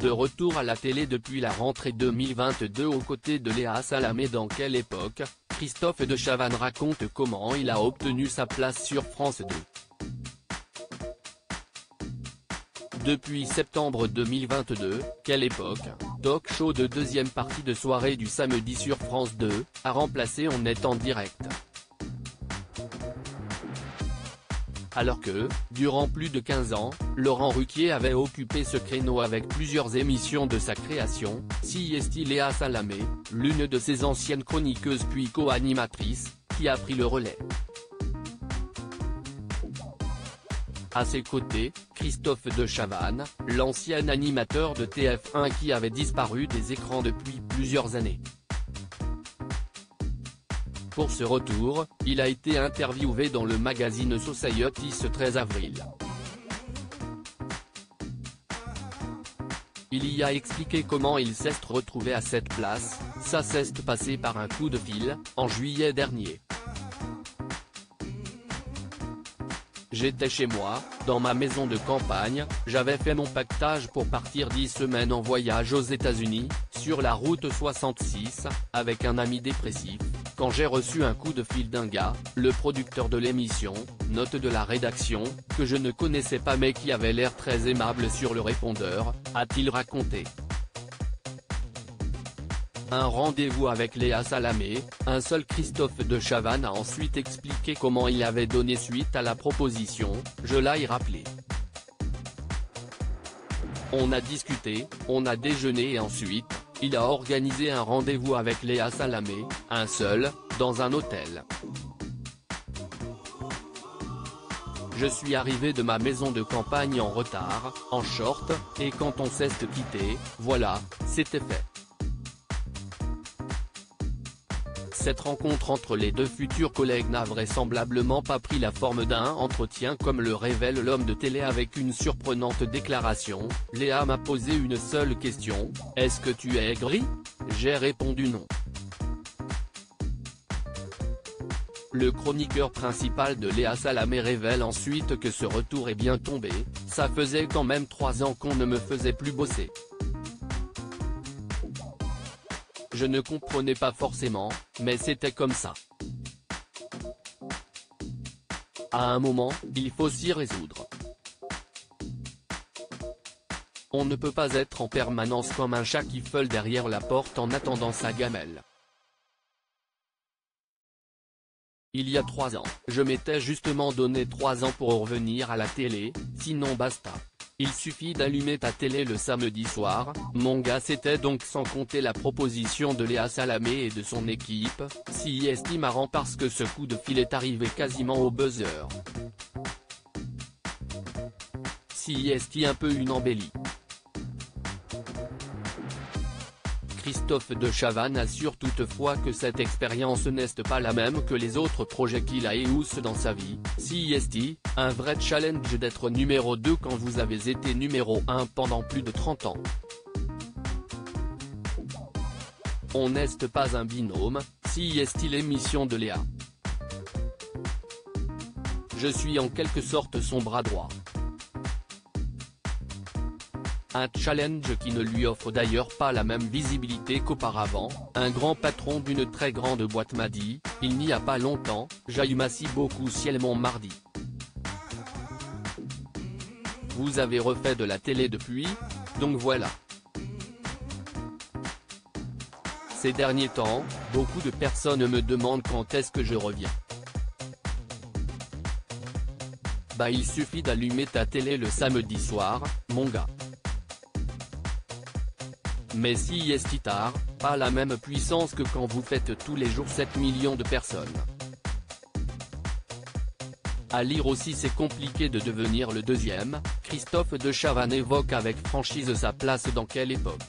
de retour à la télé depuis la rentrée 2022 aux côtés de Léa Salamé. Dans Quelle époque, Christophe de Chavannes raconte comment il a obtenu sa place sur France 2. Depuis septembre 2022, Quelle époque, talk show de deuxième partie de soirée du samedi sur France 2, a remplacé On est en direct. Alors que, durant plus de 15 ans, Laurent Ruquier avait occupé ce créneau avec plusieurs émissions de sa création, CST. Léa Salamé, l'une de ses anciennes chroniqueuses puis co-animatrice, qui a pris le relais. À ses côtés, Christophe de Chavannes, l'ancien animateur de TF1 qui avait disparu des écrans depuis plusieurs années. Pour ce retour, il a été interviewé dans le magazine Society ce 13 avril. Il y a expliqué comment il s'est retrouvé à cette place. Ça s'est passé par un coup de fil, en juillet dernier. J'étais chez moi, dans ma maison de campagne, j'avais fait mon pactage pour partir 10 semaines en voyage aux États-Unis, sur la route 66, avec un ami dépressif, quand j'ai reçu un coup de fil d'un gars, le producteur de l'émission, note de la rédaction, que je ne connaissais pas mais qui avait l'air très aimable sur le répondeur, a-t-il raconté. Un rendez-vous avec Léa Salamé, un seul Christophe de Chavannes a ensuite expliqué comment il avait donné suite à la proposition, je l'ai rappelé. On a discuté, on a déjeuné et ensuite, il a organisé un rendez-vous avec Léa Salamé, un seul, dans un hôtel. Je suis arrivé de ma maison de campagne en retard, en short, et quand on s'est quitté, voilà, c'était fait. Cette rencontre entre les deux futurs collègues n'a vraisemblablement pas pris la forme d'un entretien comme le révèle l'homme de télé avec une surprenante déclaration. Léa m'a posé une seule question, est-ce que tu es aigri? J'ai répondu non. Le chroniqueur principal de Léa Salamé révèle ensuite que ce retour est bien tombé, ça faisait quand même 3 ans qu'on ne me faisait plus bosser. Je ne comprenais pas forcément, mais c'était comme ça. À un moment, il faut s'y résoudre. On ne peut pas être en permanence comme un chat qui feule derrière la porte en attendant sa gamelle. Il y a 3 ans, je m'étais justement donné 3 ans pour revenir à la télé, sinon basta. Il suffit d'allumer ta télé le samedi soir, mon gars. C'était donc sans compter la proposition de Léa Salamé et de son équipe, si est marrant parce que ce coup de fil est arrivé quasiment au buzzer. Si est un peu une embellie. Christophe de Chavannes assure toutefois que cette expérience n'est pas la même que les autres projets qu'il a eu dans sa vie. CST, un vrai challenge d'être numéro 2 quand vous avez été numéro 1 pendant plus de 30 ans. On n'est pas un binôme, CST. L'émission de Léa. Je suis en quelque sorte son bras droit. Un challenge qui ne lui offre d'ailleurs pas la même visibilité qu'auparavant. Un grand patron d'une très grande boîte m'a dit, il n'y a pas longtemps, j'aime beaucoup ciel mon mardi. Vous avez refait de la télé depuis, donc voilà. Ces derniers temps, beaucoup de personnes me demandent quand est-ce que je reviens. Bah il suffit d'allumer ta télé le samedi soir, mon gars. Mais si est tard, pas la même puissance que quand vous faites tous les jours 7 millions de personnes. À lire aussi, c'est compliqué de devenir le deuxième, Christophe de Chavannes évoque avec franchise sa place dans Quelle époque.